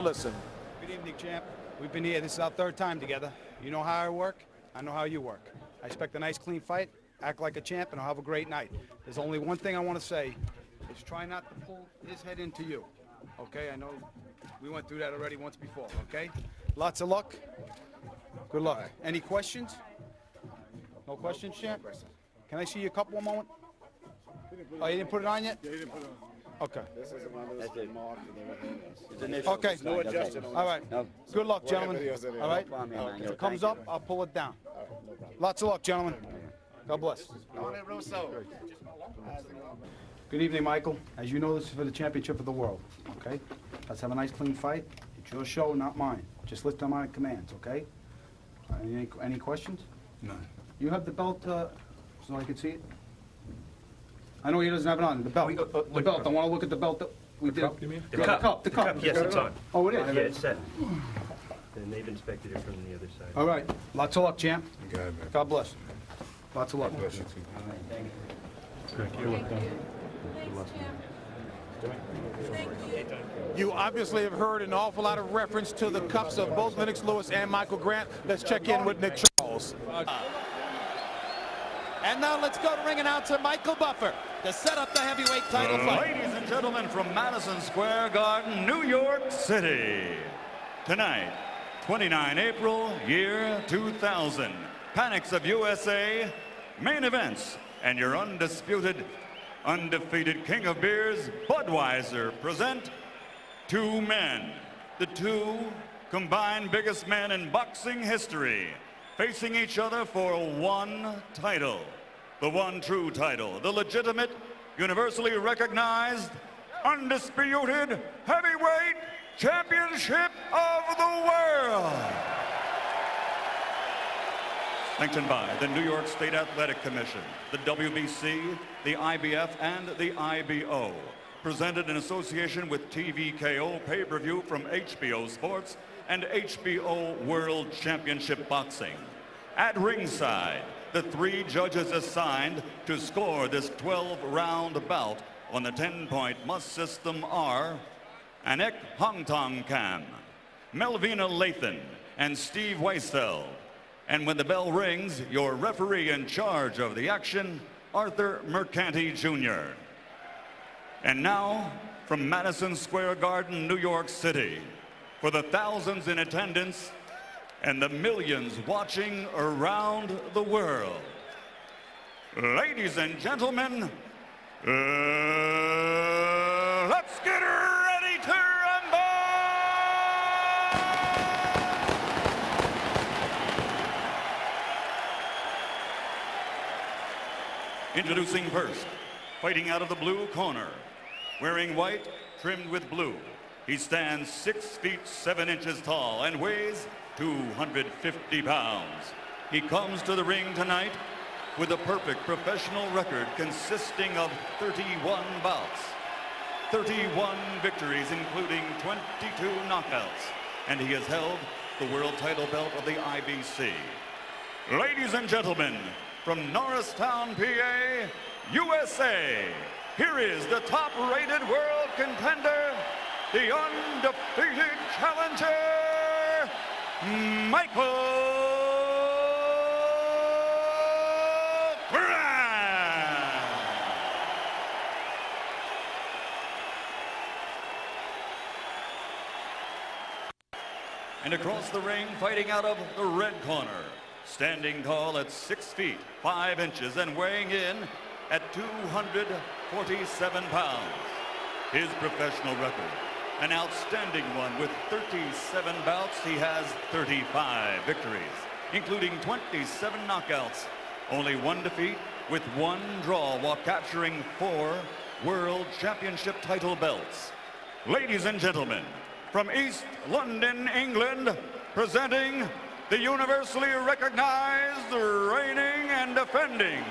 Listen. Good evening, champ. We've been here. This is our third time together. You know how I work. I know how you work. I expect a nice, clean fight. Act like a champ, and I'll have a great night. There's only one thing I want to say. Is try not to pull his head into you. Okay? I know we went through that already once before. Okay? Lots of luck. Good luck. Right. Any questions? No questions, champ? Can I see your cup one moment? Oh, you didn't put it on yet? Yeah, he didn't put it on. Okay. This is one of those marked and everything. Okay. No adjusting on All right. No. Good luck, gentlemen. All right. If it comes up, I'll pull it down. Lots of luck, gentlemen. God bless. Good evening, Michael. As you know, this is for the championship of the world. Okay. Let's have a nice, clean fight. It's your show, not mine. Just listen to my commands. Okay. Any questions? No. You have the belt, so I can see it. I know he doesn't have it on. The belt. The belt. I want to look at the belt that we did. Cup, you mean? The cup. The cup. Yes, it's on. Oh, it is? Yeah, it's set. And they've inspected it from the other side. All right. Lots of luck, champ. You got it, man. God bless. Lots of luck. God bless you, too. You obviously have heard an awful lot of reference to the cups of both Lennox Lewis and Michael Grant. Let's check in with Nick Charles. And now let's go to ring announcer Michael Buffer to set up the heavyweight title fight. Ladies and gentlemen, from Madison Square Garden, New York City. Tonight, 29 April, year 2000. Panics of USA, main events, and your undisputed, undefeated king of beers, Budweiser, present two men. The two combined biggest men in boxing history, facing each other for one title. The one true title, the legitimate, universally recognized, undisputed heavyweight championship of the world. Sanctioned by the New York State Athletic Commission, the WBC, the IBF, and the IBO. Presented in association with TVKO pay-per-view from HBO Sports and HBO World Championship Boxing. At ringside, the three judges assigned to score this 12-round bout on the 10-point must system are Anek Hongtong-Kam, Melvina Lathan, and Steve Weisfeld. And when the bell rings, your referee in charge of the action, Arthur Mercanti Jr. And now, from Madison Square Garden, New York City, for the thousands in attendance and the millions watching around the world, ladies and gentlemen, let's get ready to rumble! Introducing first, fighting out of the blue corner, wearing white trimmed with blue. He stands 6 feet 7 inches tall and weighs 250 pounds. He comes to the ring tonight with a perfect professional record consisting of 31 bouts, 31 victories, including 22 knockouts, and he has held the world title belt of the IBC. Ladies and gentlemen, from Norristown, PA, USA, here is the top-rated world contender, the undefeated challenger, Michael Grant. And across the ring, fighting out of the red corner, standing tall at 6 feet 5 inches and weighing in at 247 pounds. His professional record, an outstanding one with 37 bouts. He has 35 victories, including 27 knockouts, only one defeat with one draw while capturing 4 world championship title belts. Ladies and gentlemen, from East London, England, presenting the universally recognized, reigning and defending,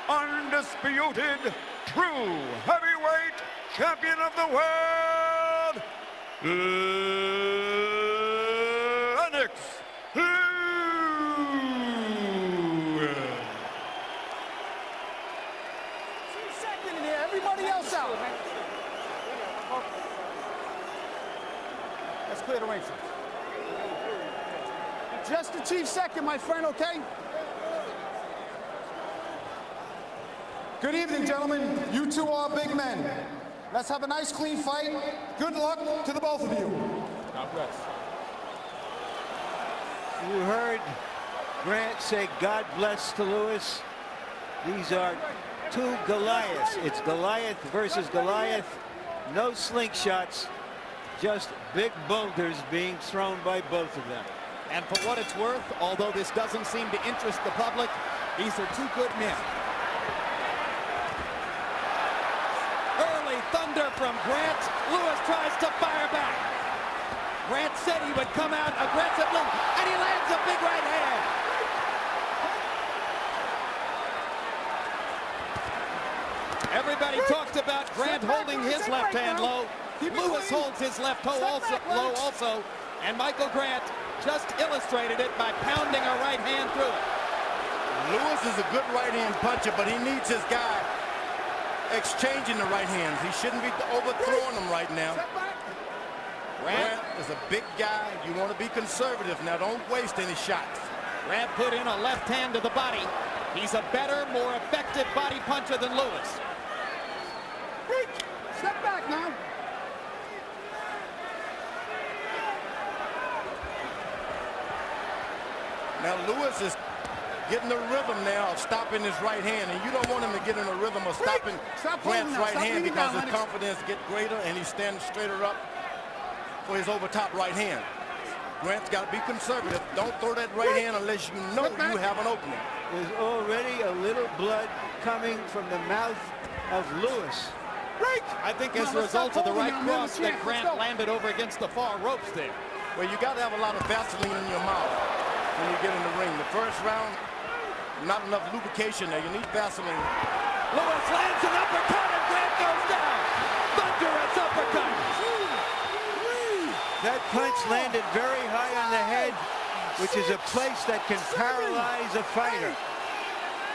undisputed, true heavyweight champion of the world, Lennox Lewis. Second in here, everybody else out. That's clear. clear the ringside. Just achieve second, my friend, okay? Good evening, gentlemen. You two are big men. Let's have a nice, clean fight. Good luck to the both of you. God bless. You heard Grant say God bless to Lewis. These are two Goliaths. It's Goliath versus Goliath. No slingshots, just big boulders being thrown by both of them. And for what it's worth, although this doesn't seem to interest the public, these are two good men. Early thunder from Grant. Lewis tries to fire back. Grant said he would come out aggressively, and he lands a big right hand. Everybody talks about Grant holding his left hand low. Lewis holds his left toe low also, and Michael Grant just illustrated it by pounding a right hand through it. Lewis is a good right hand puncher, but he needs his guy exchanging the right hands. He shouldn't be overthrowing them right now. Grant is a big guy. You want to be conservative. Now don't waste any shots. Grant put in a left hand to the body. He's a better, more effective body puncher than Lewis. Step back now. Now Lewis is getting the rhythm now of stopping his right hand, and you don't want him to get in the rhythm of stopping Grant's right hand because his confidence gets greater and he's standing straighter up for his over top right hand. Grant's got to be conservative. Don't throw that right hand unless you know you have an opening. There's already a little blood coming from the mouth of Lewis. I think as a result of the right cross that Grant landed over against the far ropes there. Well, you got to have a lot of Vaseline in your mouth when you get in the ring. The first round, not enough lubrication there. You need Vaseline. Lewis lands an uppercut and Grant goes down. Thunderous uppercut. That punch landed very high on the head, which is a place that can paralyze a fighter.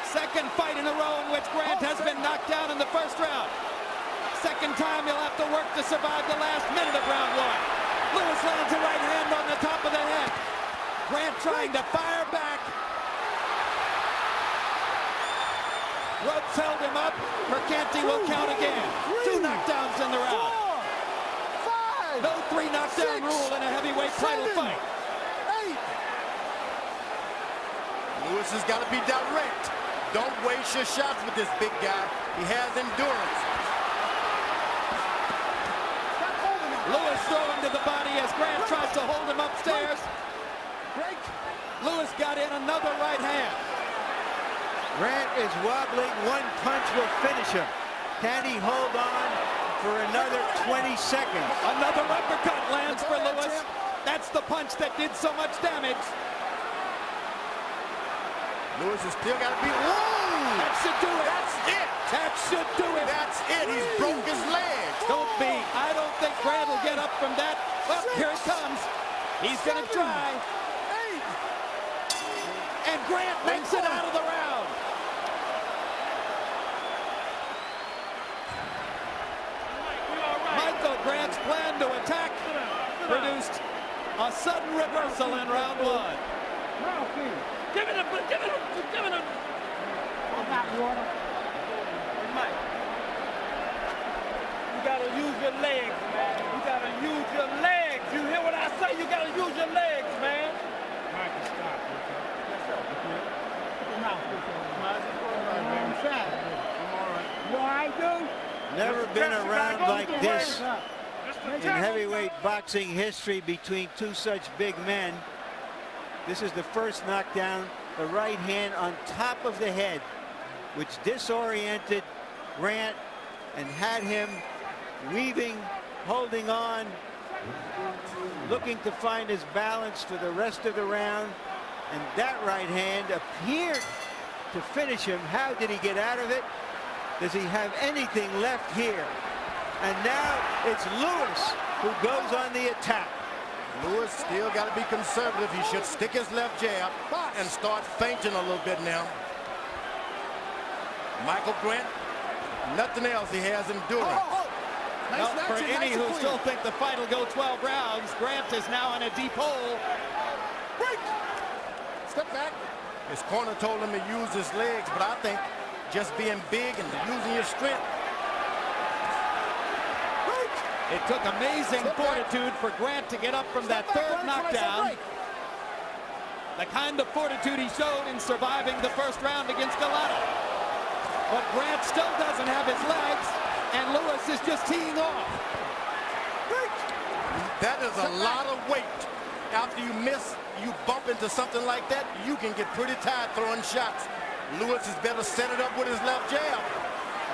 Second fight in a row in which Grant has been knocked down in the first round. Second time he'll have to work to survive the last minute of round one. Lewis lands a right hand on the top of the head. Grant trying to fire back. Ropes held him up. Mercanti will count again. 2 knockdowns in the round. No 3 knockdown rule in a heavyweight title fight. Lewis has got to be direct. Don't waste your shots with this big guy. He has endurance. Lewis throwing to the body as Grant tries to hold him upstairs. Lewis got in another right hand. Grant is wobbling. One punch will finish him. Can he hold on for another 20 seconds? Another uppercut lands for Lewis. That's the punch that did so much damage. Lewis has still got to be. Whoa! That should do it. That's it. That should do it. That's it. He's broke his leg. I don't think Grant will get up from that. Well, here it comes. He's going to try. And Grant makes it out of the round. Michael Grant's plan to attack produced a sudden reversal in round one. Give it a. Water. Mike, you gotta use your legs, man. You gotta use your legs. You hear what I say? You gotta use your legs, man. Mike, stop. You all right, dude? Never been a round like this in heavyweight boxing history between two such big men. This is the first knockdown. The right hand on top of the head, which disoriented Grant and had him weaving, holding on, looking to find his balance for the rest of the round. And that right hand appeared to finish him. How did he get out of it? Does he have anything left here? And now it's Lewis who goes on the attack. Lewis still got to be conservative. He should stick his left jab and start feinting a little bit now. Michael Grant, nothing else. He has endurance. Well, for any who still think the fight will go 12 rounds, Grant is now in a deep hole. Break. Step back. His corner told him to use his legs, but I think just being big and using your strength. It took amazing fortitude for Grant to get up from that third knockdown. The kind of fortitude he showed in surviving the first round against Galata. But Grant still doesn't have his legs, and Lewis is just teeing off. That is a lot of weight. After you miss, you bump into something like that, you can get pretty tired throwing shots. Lewis is better set it up with his left jab.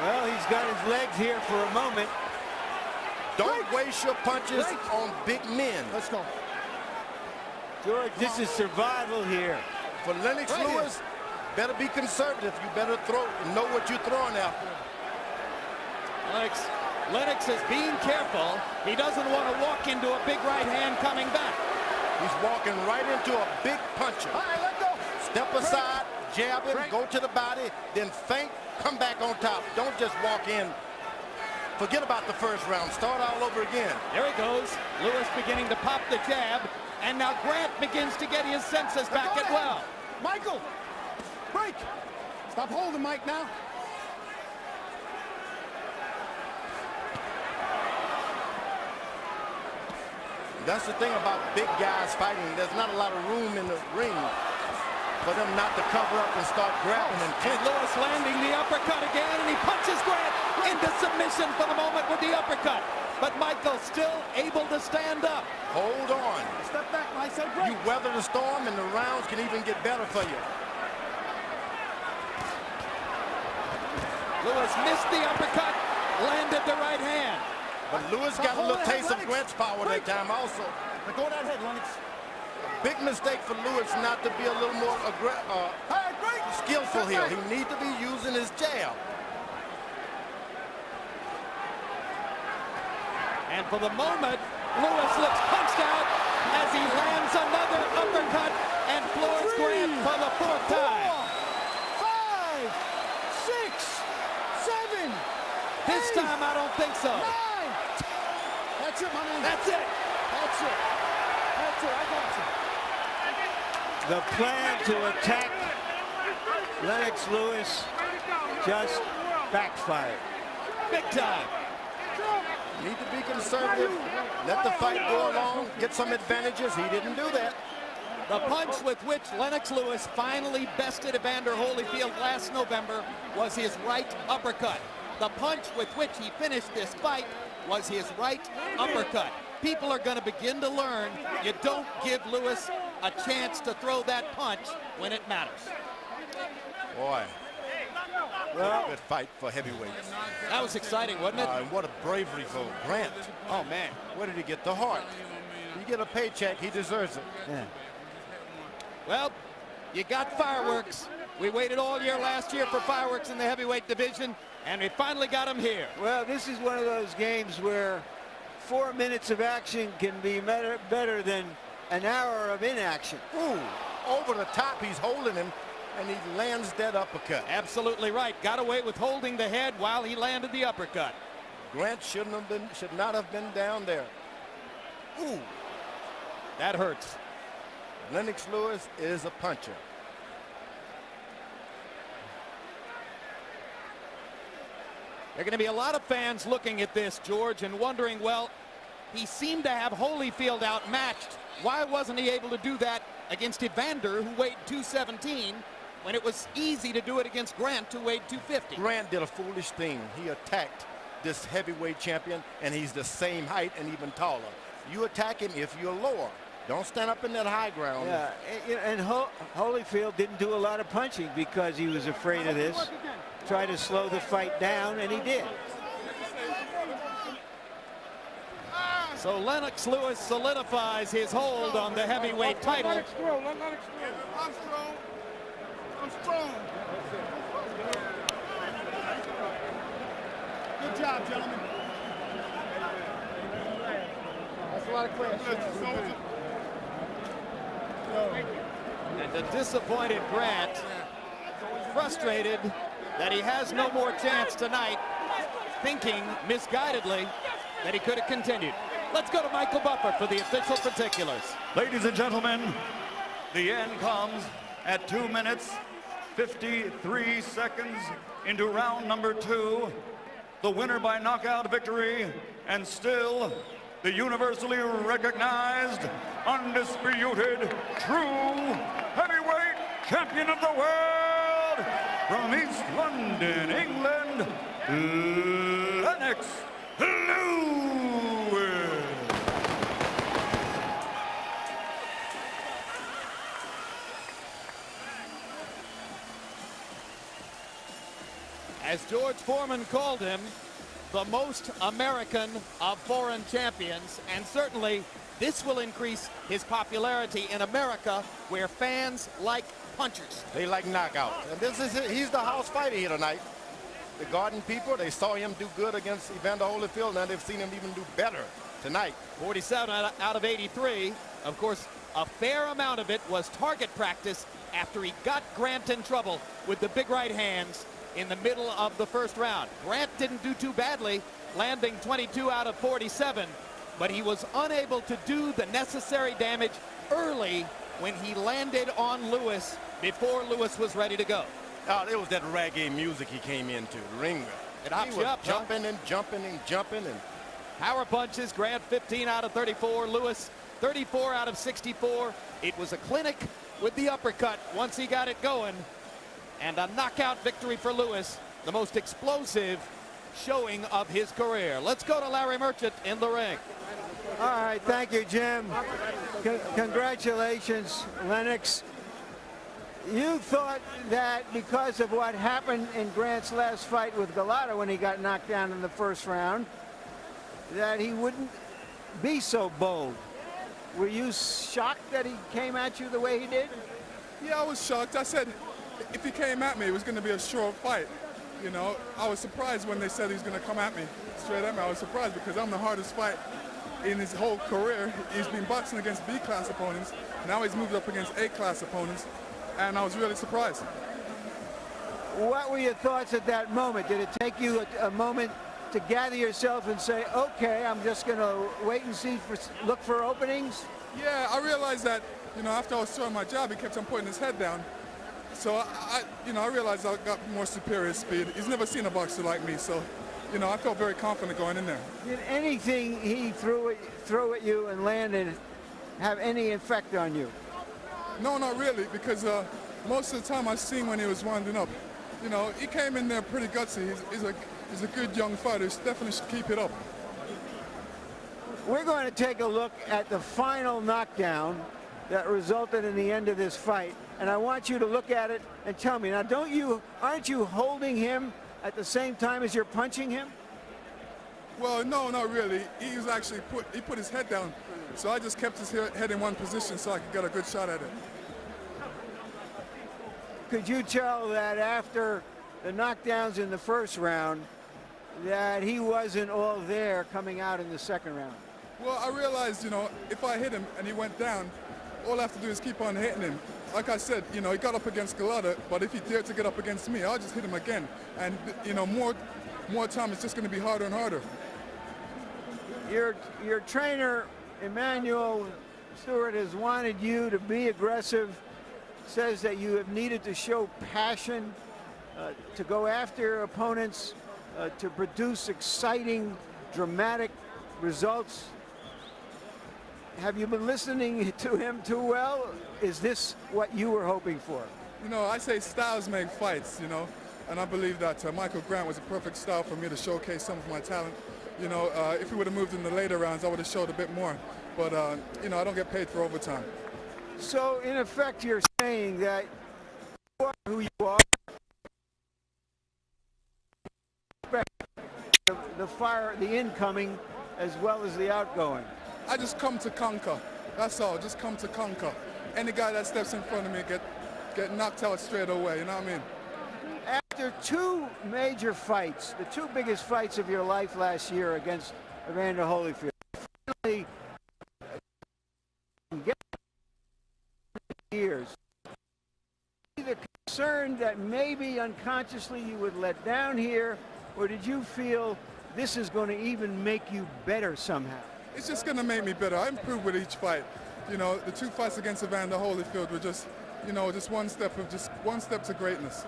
Well, he's got his legs here for a moment. Don't waste your punches on big men. Let's go. George, this is survival here. For Lennox Lewis, better be conservative. You better throw and know what you're throwing after. Lennox is being careful. He doesn't want to walk into a big right hand coming back. He's walking right into a big puncher. All right, let go. Step aside, jab him, go to the body, then feint, come back on top. Don't just walk in. Forget about the first round. Start all over again. There he goes. Lewis beginning to pop the jab. And now Grant begins to get his senses back as well. Michael, break. Stop holding, Mike, now. That's the thing about big guys fighting. There's not a lot of room in the ring for them not to cover up and start grabbing and And clinching. Lewis landing the uppercut again, and he punches Grant into submission for the moment with the uppercut. But Michael still able to stand up. Hold on. Step back, I said break. You weather the storm and the rounds can even get better for you. Lewis missed the uppercut, landed the right hand. But Lewis got a little taste of Grant's power that time also. Let go of that head, Lennox. Big mistake for Lewis not to be a little more skillful here. He needs to be using his jab. And for the moment, Lewis looks punched out as he lands another uppercut and floors Grant for the fourth time. 5, 6, 7. This time, I don't think so. 9. That's it, my man. That's it. That's it. That's it. I got you. The plan to attack Lennox Lewis just backfired. Big time. Need to be conservative. Let the fight go along. Get some advantages. He didn't do that. The punch with which Lennox Lewis finally bested Evander Holyfield last November was his right uppercut. The punch with which he finished this fight was his right uppercut. People are going to begin to learn you don't give Lewis a chance to throw that punch when it matters. Boy, well, good fight for heavyweights. That was exciting, wasn't it? And what a bravery for Grant. Oh, man. Where did he get the heart? You get a paycheck, he deserves it. Yeah. Well, you got fireworks. We waited all year last year for fireworks in the heavyweight division, and we finally got them here. Well, this is one of those games where 4 minutes of action can be better than an hour of inaction. Ooh, over the top, he's holding him, and he lands that uppercut. Absolutely right. Got away with holding the head while he landed the uppercut. Grant should not have been down there. Ooh, that hurts. Lennox Lewis is a puncher. There are going to be a lot of fans looking at this, George, and wondering, well, he seemed to have Holyfield outmatched. Why wasn't he able to do that against Evander, who weighed 217, when it was easy to do it against Grant, who weighed 250? Grant did a foolish thing. He attacked this heavyweight champion, and he's the same height and even taller. You attack him if you're lower. Don't stand up in that high ground. Yeah, and Holyfield didn't do a lot of punching because he was afraid of this. Tried to slow the fight down, and he did. So Lennox Lewis solidifies his hold on the heavyweight title. I'm strong. I'm strong. Good job, gentlemen. That's a lot of class. And a disappointed Grant, frustrated that he has no more chance tonight, thinking misguidedly that he could have continued. Let's go to Michael Buffer for the official particulars. Ladies and gentlemen, the end comes at 2 minutes, 53 seconds into round number 2. The winner by knockout victory, and still the universally recognized, undisputed, true heavyweight champion of the world, from East London, England, Lennox Lewis. As George Foreman called him, the most American of foreign champions, and certainly this will increase his popularity in America, where fans like punchers. They like knockouts. And this is it. He's the house fighter here tonight. The Garden people, they saw him do good against Evander Holyfield. Now they've seen him even do better tonight. 47 out of 83. Of course, a fair amount of it was target practice after he got Grant in trouble with the big right hands in the middle of the first round. Grant didn't do too badly, landing 22 out of 47, but he was unable to do the necessary damage early when he landed on Lewis before Lewis was ready to go. Oh, it was that reggae music he came into, the ring. It hops He you was up, jumping and jumping and jumping. And power punches, Grant 15 out of 34, Lewis 34 out of 64. It was a clinic with the uppercut once he got it going. And a knockout victory for Lewis, the most explosive showing of his career. Let's go to Larry Merchant in the ring. All right, thank you, Jim. Congratulations, Lennox. You thought that because of what happened in Grant's last fight with Galata when he got knocked down in the first round, that he wouldn't be so bold. Were you shocked that he came at you the way he did? Yeah, I was shocked. I said, if he came at me, it was going to be a sure fight. You know, I was surprised when they said he was going to come at me, straight at me. I was surprised because I'm the hardest fight in his whole career. He's been boxing against B-class opponents. Now he's moved up against A-class opponents, and I was really surprised. What were your thoughts at that moment? Did it take you a moment to gather yourself and say, okay, I'm just going to wait and see, look for openings? Yeah, I realized that, you know, after I was throwing my jab, he kept on putting his head down. So I realized I got more superior speed. He's never seen a boxer like me, so, you know, I felt very confident going in there. Did anything he threw at you and landed have any effect on you? No, not really, because most of the time I seen when he was winding up. You know, he came in there pretty gutsy. He's a good young fighter. He definitely should keep it up. We're going to take a look at the final knockdown that resulted in the end of this fight. And I want you to look at it and tell me. Now, aren't you holding him at the same time as you're punching him? Well, no, not really. He was actually put his head down. So I just kept his head in one position so I could get a good shot at it. Could you tell that after the knockdowns in the first round that he wasn't all there coming out in the second round? Well, I realized, you know, if I hit him and he went down, all I have to do is keep on hitting him. Like I said, you know, he got up against Galata, but if he dared to get up against me, I'll just hit him again. And, you know, more time, it's just going to be harder and harder. Your trainer, Emmanuel Stewart, has wanted you to be aggressive, says that you have needed to show passion, to go after your opponents, to produce exciting, dramatic results. Have you been listening to him too well? Is this what you were hoping for? You know, I say styles make fights, you know, and I believe that Michael Grant was a perfect style for me to showcase some of my talent. You know, if we would have moved in the later rounds, I would have showed a bit more. But, you know, I don't get paid for overtime. So, in effect, you're saying that you are who you are. The incoming as well as the outgoing. I just come to conquer. That's all. Just come to conquer. Any guy that steps in front of me get knocked out straight away. You know what I mean? After two major fights, the two biggest fights of your life last year against Evander Holyfield, finally years. The concern that maybe unconsciously you would let down here, or did you feel this is going to even make you better somehow? It's just going to make me better. I improve with each fight. You know, the 2 fights against Evander Holyfield were just, you know, just one step to greatness.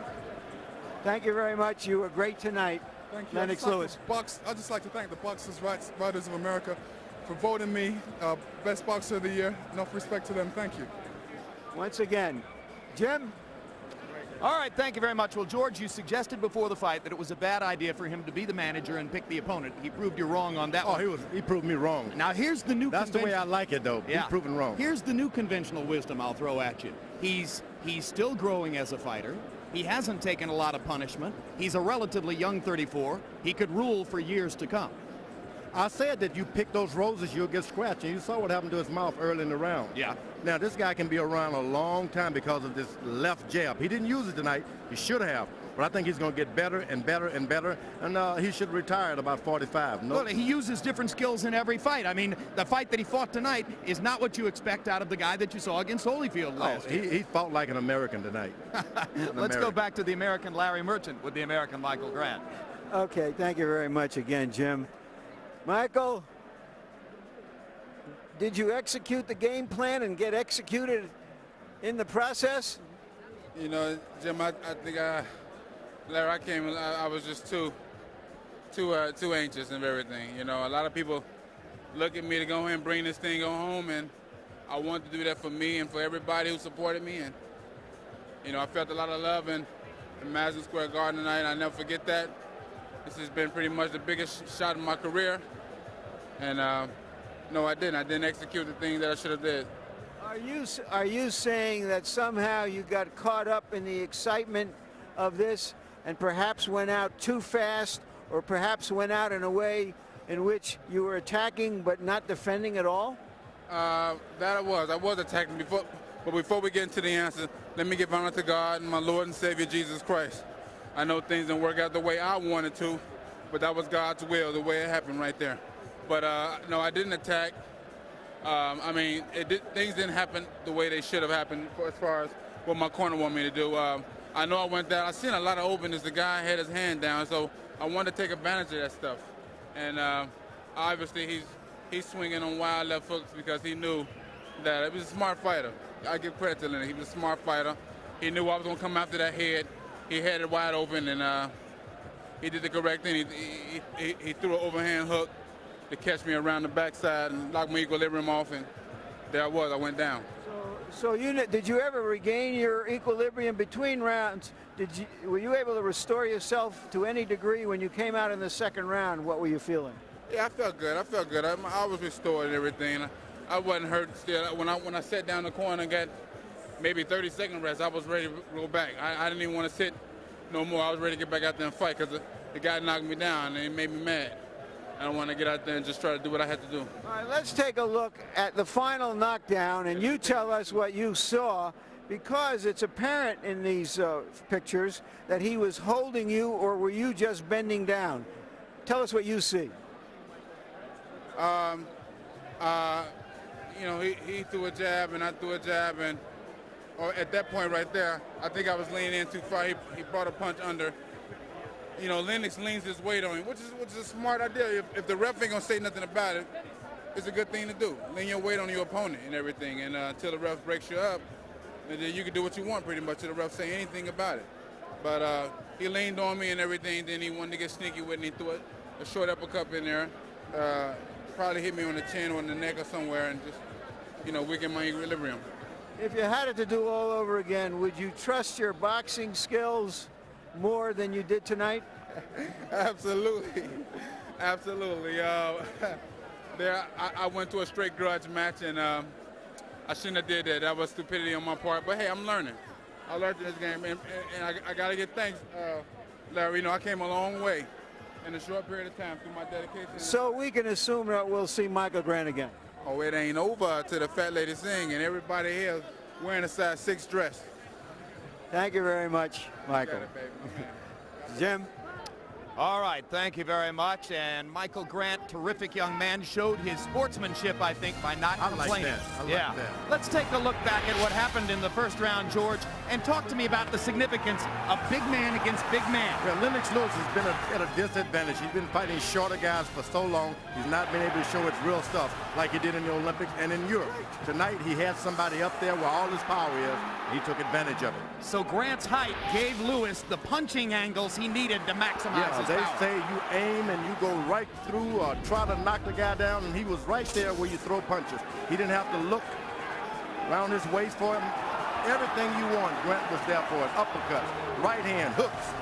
Thank you very much. You were great tonight. Thank you. Lennox Lewis. I'd just like to thank the Boxers Writers of America for voting me best boxer of the year. Enough respect to them. Thank you. Once again, Jim. All right, thank you very much. Well, George, you suggested before the fight that it was a bad idea for him to be the manager and pick the opponent. He proved you wrong on that one. He proved me wrong. Now, here's the new That's the way I like it, though. Yeah. He's proven wrong. Here's the new conventional wisdom I'll throw at you. He's still growing as a fighter. He hasn't taken a lot of punishment. He's a relatively young 34. He could rule for years to come. I said that you pick those roses, you'll get scratched. And you saw what happened to his mouth early in the round. Yeah. Now, this guy can be around a long time because of this left jab. He didn't use it tonight. He should have. But I think he's going to get better and better and better. And he should retire at about 45. Well, he uses different skills in every fight. I mean, the fight that he fought tonight is not what you expect out of the guy that you saw against Holyfield last year. He fought like an American tonight. Let's go back to the American Larry Merchant with the American Michael Grant. Okay, thank you very much again, Jim. Michael, did you execute the game plan and get executed in the process? You know, Jim, I think Larry, I was just too anxious and everything. You know, a lot of people look at me to go ahead and bring this thing home, and I wanted to do that for me and for everybody who supported me. And, you know, I felt a lot of love in Madison Square Garden tonight. I never forget that. This has been pretty much the biggest shot in my career. And, no, I didn't. I didn't execute the thing that I should have did. Are you saying that somehow you got caught up in the excitement of this and perhaps went out too fast, or perhaps went out in a way in which you were attacking but not defending at all? That I was attacking before. But before we get into the answer, let me give honor to God and my Lord and Savior Jesus Christ. I know things didn't work out the way I wanted to, but that was God's will, the way it happened right there. But no, I didn't attack. I mean, things didn't happen the way they should have happened as far as what my corner wanted me to do. I know I went down. I seen a lot of openness. The guy had his hand down, so I wanted to take advantage of that stuff. And obviously, he's swinging on wild left hooks because he knew that it was a smart fighter. I give credit to Lennox. He was a smart fighter. He knew I was going to come after that head. He had it wide open, and he did the correct thing. He threw an overhand hook to catch me around the backside and knock my equilibrium off, and there I was. I went down. So did you ever regain your equilibrium between rounds? Were you able to restore yourself to any degree when you came out in the second round? What were you feeling? Yeah, I felt good. I was restored and everything. I wasn't hurt still. When I sat down in the corner and got maybe 30-second rest, I was ready to go back. I didn't even want to sit no more. I was ready to get back out there and fight because the guy knocked me down and it made me mad. I don't want to get out there and just try to do what I had to do. All right, let's take a look at the final knockdown, and you tell us what you saw, because it's apparent in these pictures that he was holding you, or were you just bending down? Tell us what you see. You know, he threw a jab and I threw a jab, and at that point right there, I think I was leaning in too far. He brought a punch under. You know, Lennox leans his weight on him, which is a smart idea. If the ref ain't gonna say nothing about it, it's a good thing to do. Lean your weight on your opponent and everything, and until the ref breaks you up, and then you can do what you want pretty much till the ref say anything about it. But he leaned on me and everything. Then he wanted to get sneaky with it. And he threw a short uppercut in there. Probably hit me on the chin or in the neck or somewhere, and just, you know, weaken my equilibrium. If you had it to do all over again, would you trust your boxing skills more than you did tonight? Absolutely. Absolutely. I went to a straight grudge match, and I shouldn't have did that. That was stupidity on my part. But, hey, I'm learning. I learned in this game, and I got to get thanks, Larry. You know, I came a long way in a short period of time through my dedication. So we can assume that we'll see Michael Grant again. Oh, it ain't over till the fat lady sing, and everybody here wearing a size 6 dress. Thank you very much, Michael. You got it, baby. Jim? All right, thank you very much. And Michael Grant, terrific young man, showed his sportsmanship, I think, by not complaining. I like that. Let's take a look back at what happened in the first round, George, and talk to me about the significance of big man against big man. Well, Lennox Lewis has been at a disadvantage. He's been fighting shorter guys for so long. He's not been able to show his real stuff like he did in the Olympics and in Europe. Tonight, he had somebody up there where all his power is. He took advantage of it. So Grant's height gave Lewis the punching angles he needed to maximize his they power. say you aim and you go right through or try to knock the guy down, and he was right there where you throw punches. He didn't have to look around his waist for him. Everything you want, Grant was there for it. Uppercut, right hand, hooks.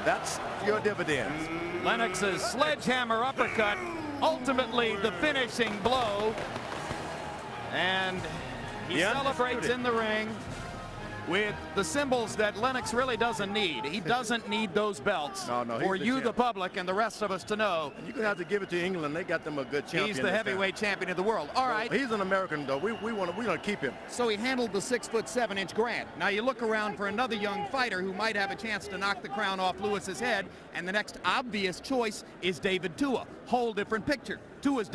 That's your dividends. Lennox's sledgehammer uppercut, ultimately the finishing blow. And he celebrates in the ring with the symbols that Lennox really doesn't need. He doesn't need those belts for you, the public, and the rest of us to know. And you're going to have to give it to England. They got them a good champion. He's the heavyweight champion of the world. All right. He's an American, though. We're going to keep him. So he handled the 6'7" Grant. Now you look around for another young fighter who might have a chance to knock the crown off Lewis's head, and the next obvious choice is David Tua. Whole different picture. Tua's